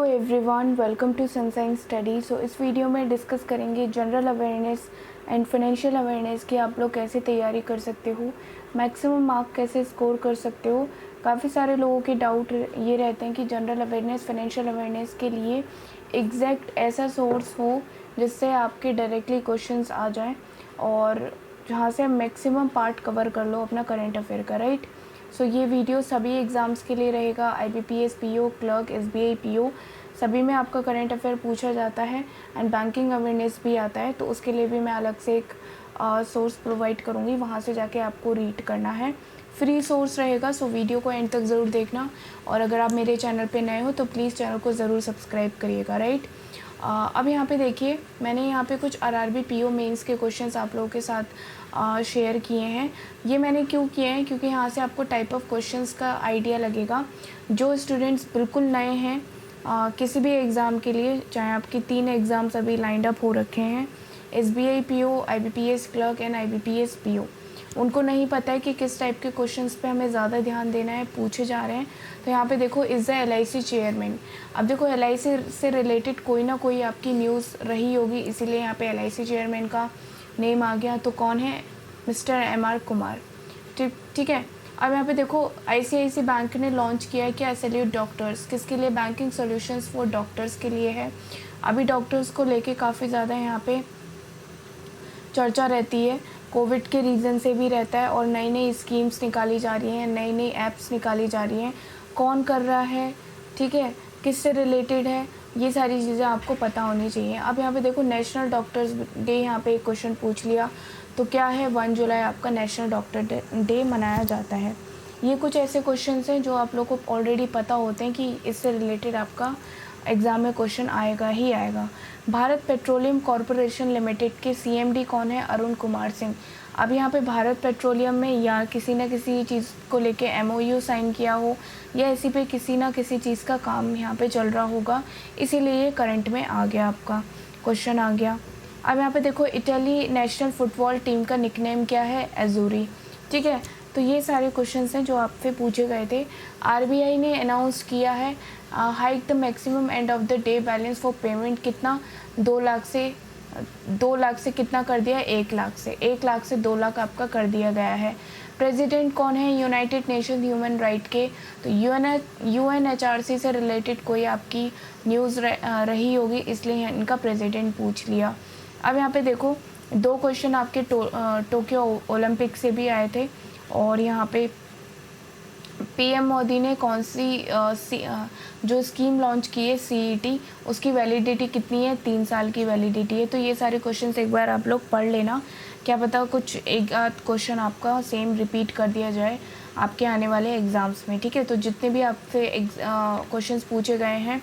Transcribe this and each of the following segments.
Hello everyone, welcome to Sunshine Study. So इस video में discuss करेंगे general awareness and financial awareness की आप लोग कैसे तैयारी कर सकते हो, मैक्सिमम मार्क कैसे स्कोर कर सकते हो। काफ़ी सारे लोगों के डाउट ये रहते हैं कि जनरल अवेयरनेस फाइनेंशियल अवेयरनेस के लिए एग्जैक्ट ऐसा सोर्स हो जिससे आपके डायरेक्टली क्वेश्चंस आ जाएं और जहाँ से मैक्सिमम पार्ट कवर कर लो अपना करंट अफेयर का, राइट। सो ये वीडियो सभी एग्ज़ाम्स के लिए रहेगा, IBPS PO, clerk, SBI PO सभी में आपका करंट अफेयर पूछा जाता है एंड बैंकिंग अवेयरनेस भी आता है, तो उसके लिए भी मैं अलग से एक सोर्स प्रोवाइड करूँगी, वहाँ से जाके आपको रीड करना है। फ्री सोर्स रहेगा, सो वीडियो को एंड तक ज़रूर देखना। और अगर आप मेरे चैनल पे नए हो तो प्लीज़ चैनल को ज़रूर सब्सक्राइब करिएगा, राइट। अब यहाँ पे देखिए, मैंने यहाँ पे कुछ RRB PO मेंस के क्वेश्चंस आप लोगों के साथ शेयर किए हैं। ये मैंने क्यों किए हैं, क्योंकि यहाँ से आपको टाइप ऑफ क्वेश्चंस का आइडिया लगेगा। जो स्टूडेंट्स बिल्कुल नए हैं किसी भी एग्ज़ाम के लिए, चाहे आपके 3 एग्ज़ाम्स अभी लाइंड अप हो रखे हैं, SBI PO, IBPS clerk and IBPS PO, उनको नहीं पता है कि किस टाइप के क्वेश्चंस पे हमें ज़्यादा ध्यान देना है, पूछे जा रहे हैं। तो यहाँ पे देखो, इज़ द LIC चेयरमैन। अब देखो, LIC से रिलेटेड कोई ना कोई आपकी न्यूज़ रही होगी, इसीलिए यहाँ पे LIC चेयरमैन का नेम आ गया। तो कौन है? Mister MR Kumar. ठीक है। अब यहाँ पे देखो, ICICI बैंक ने लॉन्च किया है क्या? Salute doctors. किसके लिए? बैंकिंग सॉल्यूशंस फॉर डॉक्टर्स के लिए है। अभी डॉक्टर्स को लेके काफ़ी ज़्यादा यहाँ पे चर्चा रहती है, कोविड के रीज़न से भी रहता है, और नई नई स्कीम्स निकाली जा रही हैं, नई नई ऐप्स निकाली जा रही हैं। कौन कर रहा है, ठीक है, किससे रिलेटेड है, ये सारी चीज़ें आपको पता होनी चाहिए। अब यहाँ पे देखो, नेशनल डॉक्टर्स डे, यहाँ पे एक क्वेश्चन पूछ लिया, तो क्या है? 1 जुलाई आपका नेशनल डॉक्टर डे मनाया जाता है। ये कुछ ऐसे क्वेश्चंस हैं जो आप लोग को ऑलरेडी पता होते हैं कि इससे रिलेटेड आपका एग्ज़ाम में क्वेश्चन आएगा ही आएगा। भारत पेट्रोलियम कॉरपोरेशन लिमिटेड के CMD कौन है? अरुण कुमार सिंह। अब यहाँ पे भारत पेट्रोलियम में या किसी न किसी चीज़ को लेके MOU साइन किया हो, या इसी पे किसी ना किसी चीज़ का काम यहाँ पे चल रहा होगा, इसीलिए ये करंट में आ गया, आपका क्वेश्चन आ गया। अब यहाँ पे देखो, इटली नेशनल फुटबॉल टीम का निकनेम क्या है? एजूरी। ठीक है। तो ये सारे क्वेश्चंस हैं जो आपसे पूछे गए थे। RBI ने अनाउंस किया है hike the maximum end of the day balance for payment. कितना? 2 लाख से कितना कर दिया? 1 लाख से। 1 लाख से 2 लाख आपका कर दिया गया है। प्रेसिडेंट कौन है? यूनाइटेड नेशन ह्यूमन राइट के। तो UNHRC से रिलेटेड कोई आपकी न्यूज़ रही होगी, इसलिए इनका प्रेसिडेंट पूछ लिया। अब यहाँ पे देखो, 2 क्वेश्चन आपके टोक्यो ओलंपिक से भी आए थे, और यहाँ पे PM मोदी ने कौन सी जो स्कीम लॉन्च की है CET, उसकी वैलिडिटी कितनी है? 3 साल की वैलिडिटी है। तो ये सारे क्वेश्चंस एक बार आप लोग पढ़ लेना, क्या पता कुछ एक आध क्वेश्चन आपका सेम रिपीट कर दिया जाए आपके आने वाले एग्ज़ाम्स में, ठीक है। तो जितने भी आपसे क्वेश्चंस पूछे गए हैं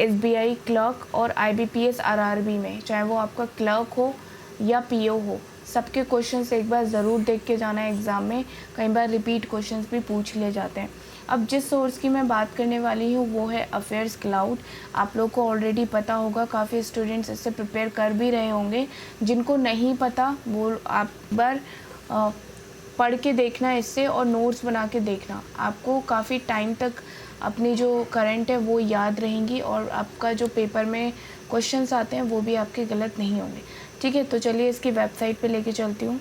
SBI क्लर्क और IBPS RRB में, चाहे वो आपका क्लर्क हो या PO हो, सबके क्वेश्चंस एक बार ज़रूर देख के जाना है एग्ज़ाम में। कई बार रिपीट क्वेश्चंस भी पूछ लिए जाते हैं। अब जिस सोर्स की मैं बात करने वाली हूँ वो है अफेयर्स क्लाउड। आप लोग को ऑलरेडी पता होगा, काफ़ी स्टूडेंट्स इससे प्रिपेयर कर भी रहे होंगे। जिनको नहीं पता वो आप बार पढ़ के देखना इससे, और नोट्स बना के देखना। आपको काफ़ी टाइम तक अपनी जो करंट है वो याद रहेंगी, और आपका जो पेपर में क्वेश्चंस आते हैं वो भी आपके गलत नहीं होंगे, ठीक है। तो चलिए इसकी वेबसाइट पे लेके चलती हूँ।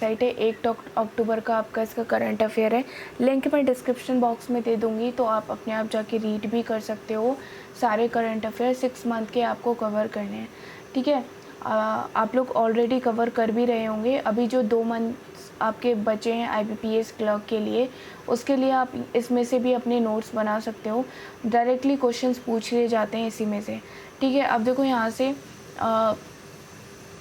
साइट है 1 अक्टूबर का आपका इसका करंट अफेयर है। लिंक मैं डिस्क्रिप्शन बॉक्स में दे दूँगी, तो आप अपने आप जाके रीड भी कर सकते हो। सारे करंट अफेयर 6 मंथ के आपको कवर करने हैं, ठीक है। आप लोग ऑलरेडी कवर कर भी रहे होंगे। अभी जो 2 मंथ्स आपके बचे हैं IBPS क्लर्क के लिए, उसके लिए आप इसमें से भी अपने नोट्स बना सकते हो। डायरेक्टली क्वेश्चंस पूछ लिए जाते हैं इसी में से, ठीक है। अब देखो, यहाँ से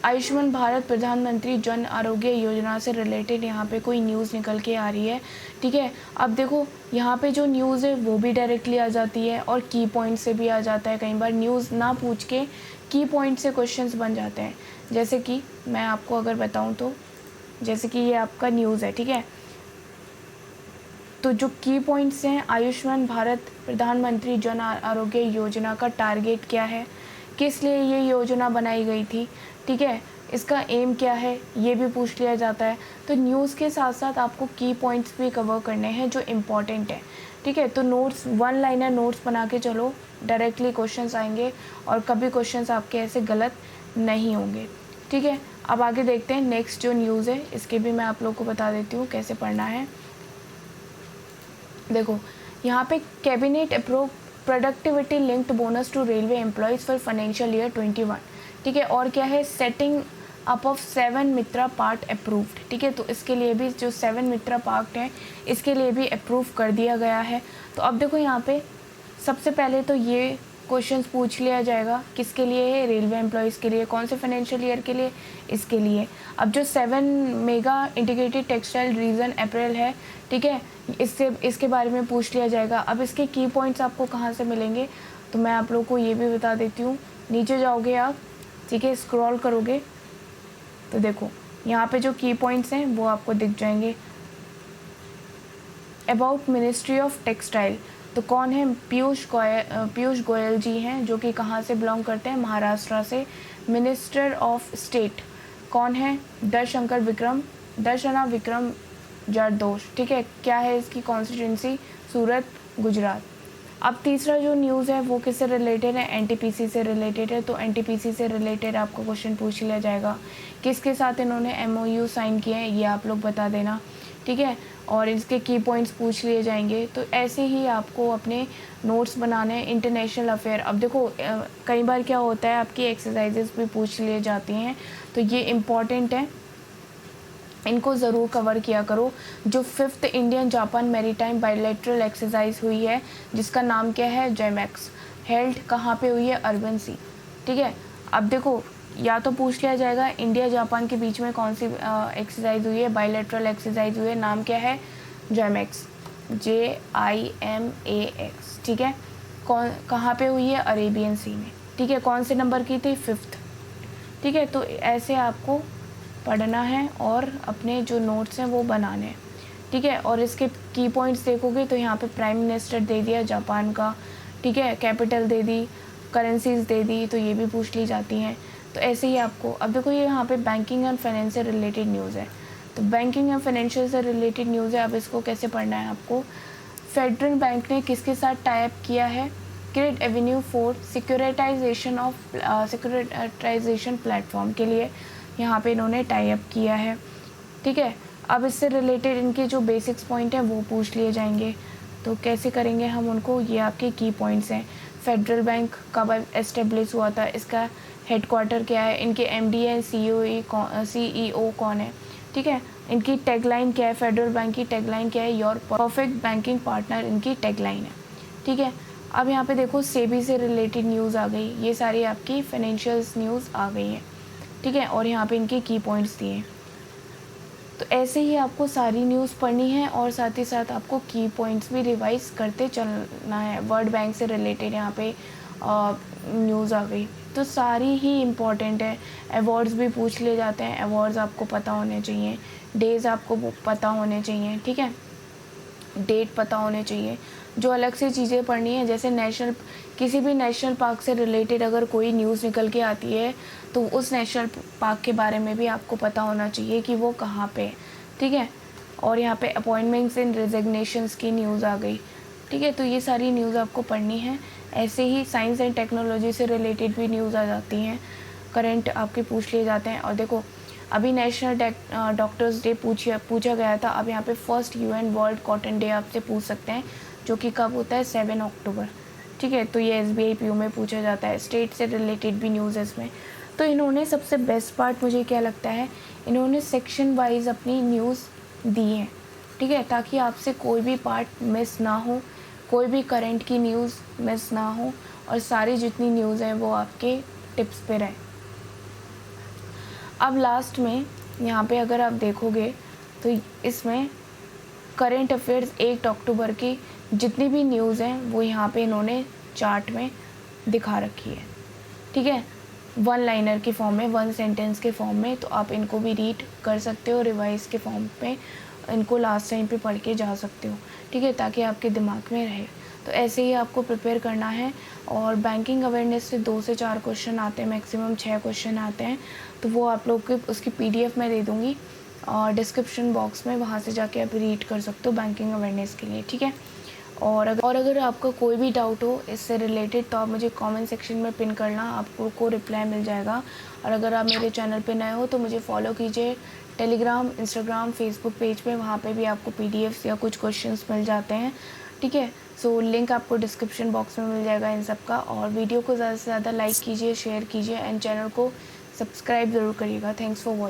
आयुष्मान भारत प्रधानमंत्री जन आरोग्य योजना से रिलेटेड यहाँ पे कोई न्यूज़ निकल के आ रही है, ठीक है। अब देखो, यहाँ पे जो न्यूज़ है वो भी डायरेक्टली आ जाती है, और की पॉइंट से भी आ जाता है। कई बार न्यूज़ ना पूछ के की पॉइंट से क्वेश्चंस बन जाते हैं। जैसे कि मैं आपको अगर बताऊँ तो, जैसे कि ये आपका न्यूज़ है, ठीक है। तो जो की पॉइंट्स हैं, आयुष्मान भारत प्रधानमंत्री जन आरोग्य योजना का टारगेट क्या है, किस लिए ये योजना बनाई गई थी, ठीक है, इसका एम क्या है, ये भी पूछ लिया जाता है। तो न्यूज़ के साथ साथ आपको की पॉइंट्स भी कवर करने हैं जो इम्पॉर्टेंट है, ठीक है। तो नोट्स, वन लाइनर नोट्स बना के चलो, डायरेक्टली क्वेश्चंस आएंगे और कभी क्वेश्चंस आपके ऐसे गलत नहीं होंगे, ठीक है। अब आगे देखते हैं नेक्स्ट जो न्यूज़ है, इसके भी मैं आप लोगों को बता देती हूँ कैसे पढ़ना है। देखो यहाँ पे cabinet approve productivity linked bonus to railway employees for financial year 21, ठीक है। और क्या है, setting up of 7 Mitra part approved, ठीक है। तो इसके लिए भी जो 7 मित्रा पार्ट है इसके लिए भी अप्रूव कर दिया गया है। तो अब देखो यहाँ पे सबसे पहले तो ये क्वेश्चंस पूछ लिया जाएगा, किसके लिए है, रेलवे एम्प्लॉयज़ के लिए, कौन से फाइनेंशियल ईयर के लिए, इसके लिए। अब जो 7 मेगा इंटीग्रेटेड टेक्सटाइल रीजन अप्रैल है, ठीक है, इसके बारे में पूछ लिया जाएगा। अब इसके की पॉइंट्स आपको कहाँ से मिलेंगे, तो मैं आप लोगों को ये भी बता देती हूँ। नीचे जाओगे आप, ठीक है, स्क्रॉल करोगे तो देखो यहाँ पे जो की पॉइंट्स हैं वो आपको दिख जाएंगे। अबाउट मिनिस्ट्री ऑफ टेक्सटाइल, तो कौन है, पीयूष गोयल जी हैं, जो कि कहाँ से बिलोंग करते हैं, महाराष्ट्र से। मिनिस्टर ऑफ स्टेट कौन है, दर्शना विक्रम जरदोश, ठीक है। क्या है इसकी कॉन्स्टिट्यूंसी, सूरत, गुजरात। अब तीसरा जो न्यूज़ है वो किससे रिलेटेड है, एनटीपीसी से रिलेटेड है। तो एनटीपीसी से रिलेटेड आपको क्वेश्चन पूछ लिया जाएगा, किसके साथ इन्होंने एमओयू साइन किए हैं, ये आप लोग बता देना, ठीक है। और इसके की पॉइंट्स पूछ लिए जाएंगे। तो ऐसे ही आपको अपने नोट्स बनाने, इंटरनेशनल अफेयर। अब देखो कई बार क्या होता है, आपकी एक्सरसाइजेस भी पूछ लिए जाती हैं, तो ये इम्पॉर्टेंट है, इनको ज़रूर कवर किया करो। जो 5th Indian Japan maritime bilateral exercise हुई है, जिसका नाम क्या है, जैमैक्स, हेल्ड कहाँ पे हुई है, अर्बन सी, ठीक है। अब देखो या तो पूछ लिया जाएगा इंडिया जापान के बीच में कौन सी एक्सरसाइज हुई है, बायलैटरल एक्सरसाइज हुई है, नाम क्या है, जैमैक्स, JIMAX, ठीक है। कौन, कहाँ पे हुई है, अरेबियन सी में, ठीक है। कौन से नंबर की थी, 5th, ठीक है। तो ऐसे आपको पढ़ना है और अपने जो नोट्स हैं वो बनाने हैं, ठीक है। और इसके की पॉइंट्स देखोगे तो यहाँ पे प्राइम मिनिस्टर दे दिया जापान का, ठीक है, कैपिटल दे दी, करेंसीज दे दी, तो ये भी पूछ ली जाती हैं। तो ऐसे ही आपको, अब देखो ये यहाँ पे बैंकिंग एंड फाइनेंस से रिलेटेड न्यूज़ है, तो बैंकिंग एंड फाइनेंशियल से रिलेटेड न्यूज़ है। अब इसको कैसे पढ़ना है आपको, फेडरल बैंक ने किसके साथ टाई अप किया है, credit avenue for securitisation platform के लिए यहाँ पे इन्होंने टाई अप किया है, ठीक है। अब इससे रिलेटेड इनके जो बेसिक्स पॉइंट हैं वो पूछ लिए जाएंगे। तो कैसे करेंगे हम उनको, ये आपके की पॉइंट्स हैं। फेडरल बैंक कब एस्टेब्लिश हुआ था, इसका हेडक्वार्टर क्या है, इनके एमडी एंड सीईओ कौन है, ठीक है। इनकी टैगलाइन क्या है, फेडरल बैंक की टैगलाइन क्या है, योर परफेक्ट बैंकिंग पार्टनर इनकी टैगलाइन है, ठीक है। अब यहाँ पे देखो सेबी से रिलेटेड न्यूज़ आ गई, ये सारी आपकी फाइनेंशियल्स न्यूज़ आ गई है, ठीक है। और यहाँ पे इनके की पॉइंट्स दिए। तो ऐसे ही आपको सारी न्यूज़ पढ़नी है और साथ ही साथ आपको की पॉइंट्स भी रिवाइज करते चलना है। वर्ल्ड बैंक से रिलेटेड यहाँ पे न्यूज़ आ गई, तो सारी ही इम्पॉर्टेंट है। अवार्ड्स भी पूछ लिए जाते हैं, अवार्ड्स आपको पता होने चाहिए, डेज़ आपको पता होने चाहिए, ठीक है, डेट पता होने चाहिए। जो अलग से चीज़ें पढ़नी है, जैसे किसी भी नेशनल पार्क से रिलेटेड अगर कोई न्यूज़ निकल के आती है तो उस नेशनल पार्क के बारे में भी आपको पता होना चाहिए कि वो कहाँ पे है, ठीक है। और यहाँ पे अपॉइंटमेंट्स एंड रेजिग्नेशंस की न्यूज़ आ गई, ठीक है। तो ये सारी न्यूज़ आपको पढ़नी है। ऐसे ही साइंस एंड टेक्नोलॉजी से रिलेटेड भी न्यूज़ आ जाती हैं, करंट आपके पूछ लिए जाते हैं। और देखो अभी नेशनल डॉक्टर्स डे पूछा गया था, अब यहाँ पे 1st UN world cotton day आपसे पूछ सकते हैं, जो कि कब होता है, 7 अक्टूबर, ठीक है। तो ये SBI PO में पूछा जाता है। स्टेट से रिलेटेड भी न्यूज़ है इसमें। तो इन्होंने सबसे बेस्ट पार्ट मुझे क्या लगता है, इन्होंने सेक्शन वाइज अपनी न्यूज़ दी है, ठीक है, ताकि आपसे कोई भी पार्ट मिस ना हो, कोई भी करंट की न्यूज़ मिस ना हो, और सारी जितनी न्यूज़ हैं वो आपके टिप्स पे रहें। अब लास्ट में यहाँ पे अगर आप देखोगे तो इसमें करंट अफेयर्स 1 अक्टूबर की जितनी भी न्यूज़ हैं वो यहाँ पे इन्होंने चार्ट में दिखा रखी है, ठीक है, 1 लाइनर के फॉर्म में, 1 सेंटेंस के फॉर्म में। तो आप इनको भी रीड कर सकते हो, रिवाइज के फॉर्म में इनको लास्ट टाइम पे पढ़ के जा सकते हो, ठीक है, ताकि आपके दिमाग में रहे। तो ऐसे ही आपको प्रिपेयर करना है। और बैंकिंग अवेयरनेस से 2 से 4 क्वेश्चन आते हैं, मैक्सिमम 6 क्वेश्चन आते हैं। तो वो आप लोग के उसकी PDF मैं दे दूँगी और डिस्क्रिप्शन बॉक्स में, वहाँ से जाके आप रीड कर सकते हो बैंकिंग अवेयरनेस के लिए, ठीक है। और अगर आपका कोई भी डाउट हो इससे रिलेटेड तो आप मुझे कमेंट सेक्शन में पिन करना, आपको रिप्लाई मिल जाएगा। और अगर आप मेरे चैनल पे नए हो तो मुझे फॉलो कीजिए टेलीग्राम, इंस्टाग्राम, फेसबुक पेज पे, वहाँ पे भी आपको पीडीएफ्स या कुछ क्वेश्चंस मिल जाते हैं, ठीक है। सो लिंक आपको डिस्क्रिप्शन बॉक्स में मिल जाएगा इन सब का। और वीडियो को ज़्यादा से ज़्यादा लाइक कीजिए, शेयर कीजिए एंड चैनल को सब्सक्राइब ज़रूर करिएगा। Thanks for watching.